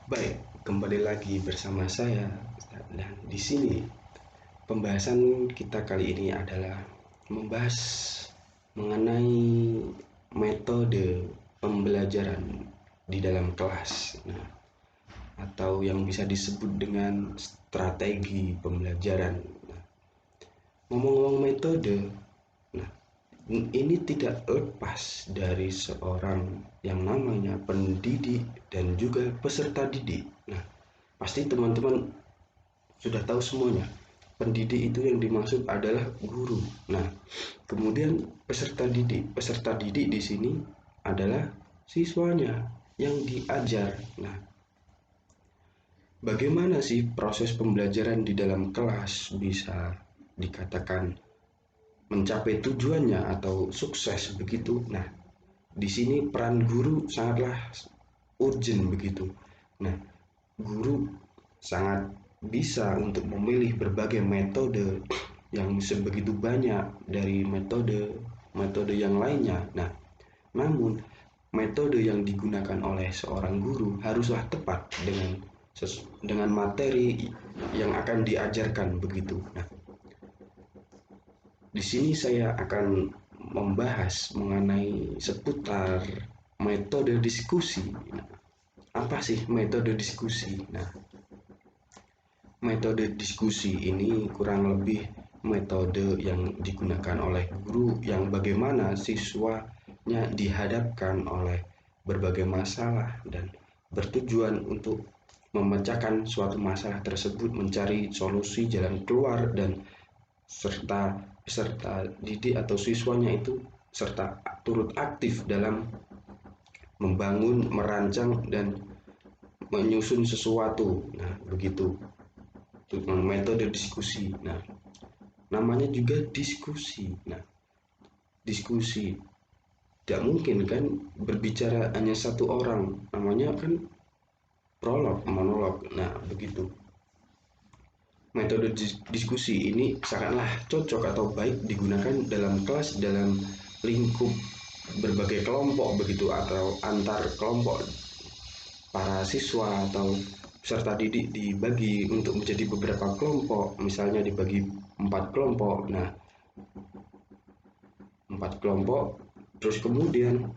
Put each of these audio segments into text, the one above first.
Baik, kembali lagi bersama saya dan di sini pembahasan kita kali ini adalah membahas mengenai metode pembelajaran di dalam kelas. Nah, atau yang bisa disebut dengan strategi pembelajaran. Nah, ngomong-ngomong metode, nah ini tidak lepas dari seorang yang namanya pendidik dan juga peserta didik. Nah, pasti teman-teman sudah tahu semuanya. Pendidik itu yang dimaksud adalah guru. Nah, kemudian peserta didik. Peserta didik di sini adalah siswanya yang diajar. Nah, bagaimana sih proses pembelajaran di dalam kelas bisa dikatakan mencapai tujuannya atau sukses begitu? Nah, di sini peran guru sangatlah urgent begitu. Nah, guru sangat bisa untuk memilih berbagai metode yang sebegitu banyak dari metode yang lainnya. Nah, namun metode yang digunakan oleh seorang guru haruslah tepat dengan materi yang akan diajarkan begitu. Nah, di sini saya akan membahas mengenai seputar metode diskusi. Nah, apa sih metode diskusi? Nah, metode diskusi ini kurang lebih metode yang digunakan oleh guru yang bagaimana siswanya dihadapkan oleh berbagai masalah dan bertujuan untuk memecahkan suatu masalah tersebut, mencari solusi jalan keluar, dan serta peserta didik atau siswanya itu serta turut aktif dalam membangun, merancang, dan menyusun sesuatu. Nah, begitu metode diskusi. Nah, namanya juga diskusi. Nah, diskusi tidak mungkin kan berbicara hanya satu orang, namanya kan prolog, monolog. Nah, begitu. Metode diskusi ini sangatlah cocok atau baik digunakan dalam kelas, dalam lingkup berbagai kelompok begitu, atau antar kelompok para siswa atau peserta didik dibagi untuk menjadi beberapa kelompok, misalnya dibagi 4 kelompok. Nah, 4 kelompok, terus kemudian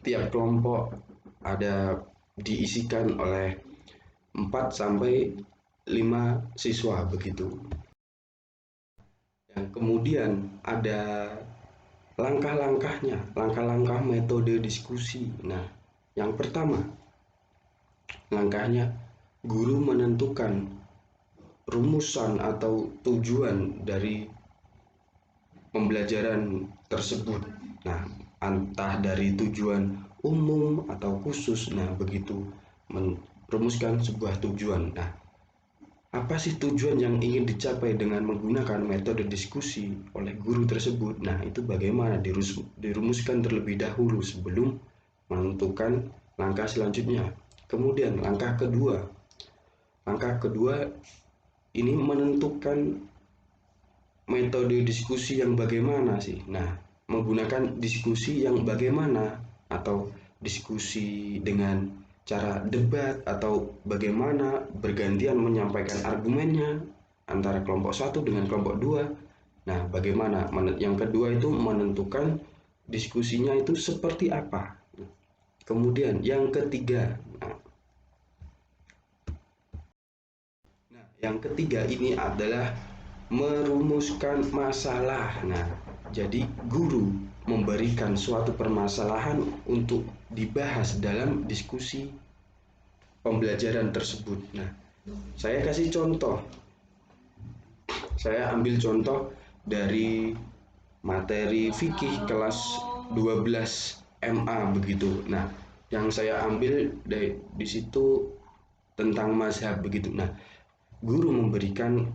tiap kelompok ada diisikan oleh 4 sampai 5 siswa begitu. Yang kemudian ada langkah-langkahnya, langkah-langkah metode diskusi. Nah, yang pertama, langkahnya guru menentukan rumusan atau tujuan dari pembelajaran tersebut. Nah, entah dari tujuan umum atau khusus. Nah, begitu merumuskan sebuah tujuan. Nah, apa sih tujuan yang ingin dicapai dengan menggunakan metode diskusi oleh guru tersebut? Nah, itu bagaimana dirumuskan terlebih dahulu sebelum menentukan langkah selanjutnya. Kemudian langkah kedua ini menentukan metode diskusi yang bagaimana sih. Nah, menggunakan diskusi yang bagaimana, atau diskusi dengan cara debat, atau bagaimana bergantian menyampaikan argumennya antara kelompok satu dengan kelompok dua. Nah, bagaimana yang kedua itu menentukan diskusinya itu seperti apa. Kemudian yang ketiga, yang ketiga ini adalah merumuskan masalah. Nah, jadi guru memberikan suatu permasalahan untuk dibahas dalam diskusi pembelajaran tersebut. Nah, saya kasih contoh. Saya ambil contoh dari materi fikih kelas 12 MA begitu. Nah, yang saya ambil di situ tentang mazhab begitu. Nah, guru memberikan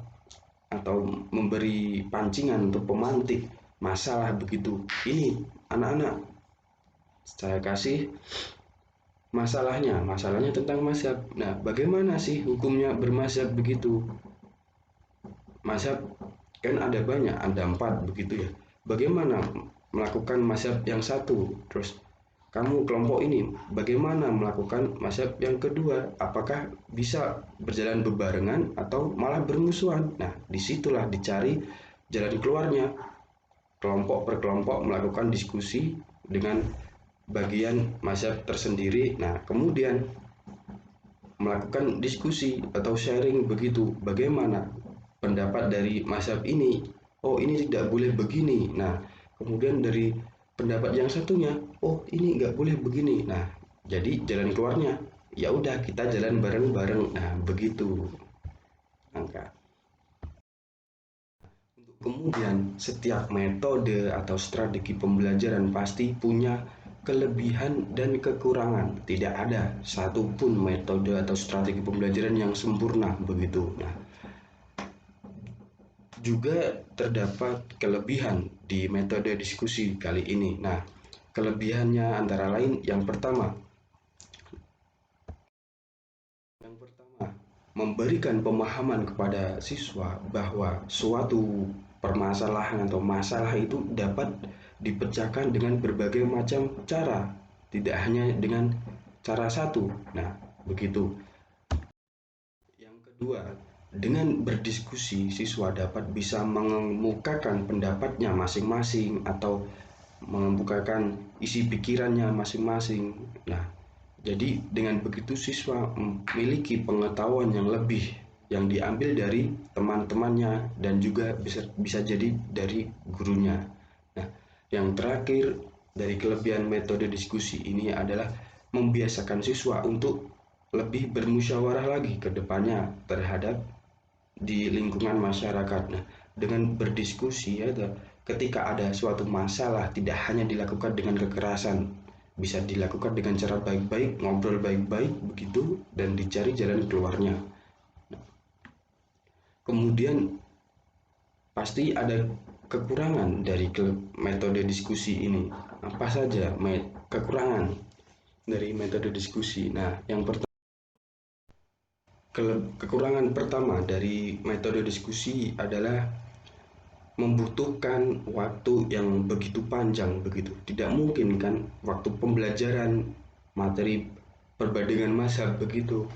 atau memberi pancingan untuk pemantik masalah begitu. Ini anak-anak, saya kasih masalahnya tentang mazhab. Nah, bagaimana sih hukumnya bermazhab begitu? Mazhab kan ada banyak, ada 4 begitu ya. Bagaimana melakukan mazhab yang satu? Terus kamu kelompok ini bagaimana melakukan mazhab yang kedua, apakah bisa berjalan bebarengan atau malah bermusuhan. Nah, disitulah dicari jalan keluarnya, kelompok per kelompok melakukan diskusi dengan bagian mazhab tersendiri. Nah, kemudian melakukan diskusi atau sharing begitu, bagaimana pendapat dari mazhab ini, oh ini tidak boleh begini. Nah, kemudian dari pendapat yang satunya, oh ini nggak boleh begini. Nah, jadi jalan keluarnya ya udah kita jalan bareng-bareng. Nah, begitu angka. Kemudian setiap metode atau strategi pembelajaran pasti punya kelebihan dan kekurangan. Tidak ada satupun metode atau strategi pembelajaran yang sempurna begitu. Nah, juga terdapat kelebihan di metode diskusi kali ini. Nah, kelebihannya antara lain yang pertama, memberikan pemahaman kepada siswa bahwa suatu permasalahan atau masalah itu dapat dipecahkan dengan berbagai macam cara, tidak hanya dengan cara satu. Nah, begitu. Yang kedua, dengan berdiskusi, siswa dapat bisa mengemukakan pendapatnya masing-masing atau mengemukakan isi pikirannya masing-masing. Nah, jadi dengan begitu siswa memiliki pengetahuan yang lebih yang diambil dari teman-temannya dan juga bisa jadi dari gurunya. Nah, yang terakhir dari kelebihan metode diskusi ini adalah membiasakan siswa untuk lebih bermusyawarah lagi ke depannya terhadap di lingkungan masyarakat. Nah, dengan berdiskusi ya, ketika ada suatu masalah tidak hanya dilakukan dengan kekerasan, bisa dilakukan dengan cara baik-baik, ngobrol baik-baik begitu dan dicari jalan keluarnya. Kemudian pasti ada kekurangan dari metode diskusi ini. Apa saja kekurangan dari metode diskusi? Nah, yang pertama, kekurangan pertama dari metode diskusi adalah membutuhkan waktu yang begitu panjang begitu. Tidak mungkin kan waktu pembelajaran materi perbandingan mazhab begitu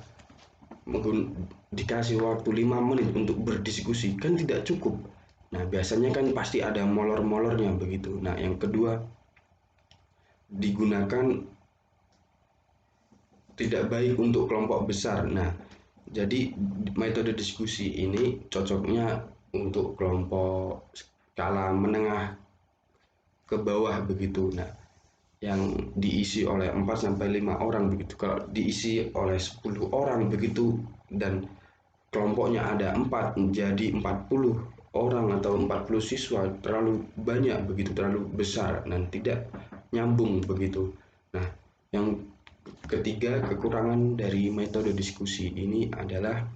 dikasih waktu 5 menit untuk berdiskusi kan tidak cukup. Nah, biasanya kan pasti ada molor-molornya begitu. Nah, yang kedua, digunakan tidak baik untuk kelompok besar. Nah, jadi metode diskusi ini cocoknya untuk kelompok skala menengah ke bawah begitu. Nah, yang diisi oleh 4 sampai 5 orang begitu. Kalau diisi oleh 10 orang begitu dan kelompoknya ada 4 menjadi 40 orang atau 40 siswa, terlalu banyak begitu, terlalu besar dan tidak nyambung begitu. Nah, yang ketiga kekurangan dari metode diskusi ini adalah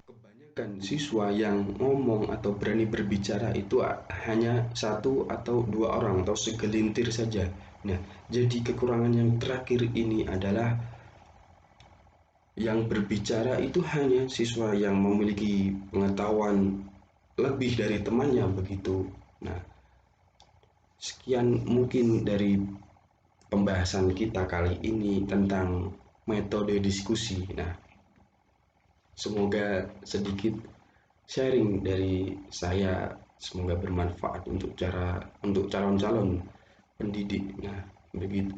kebanyakan siswa yang ngomong atau berani berbicara itu hanya satu atau dua orang atau segelintir saja. Nah, jadi kekurangan yang terakhir ini adalah yang berbicara itu hanya siswa yang memiliki pengetahuan lebih dari temannya begitu. Nah, sekian mungkin dari pembahasan kita kali ini tentang metode diskusi. Nah, semoga sedikit sharing dari saya, semoga bermanfaat untuk calon-calon pendidik. Nah, begitu.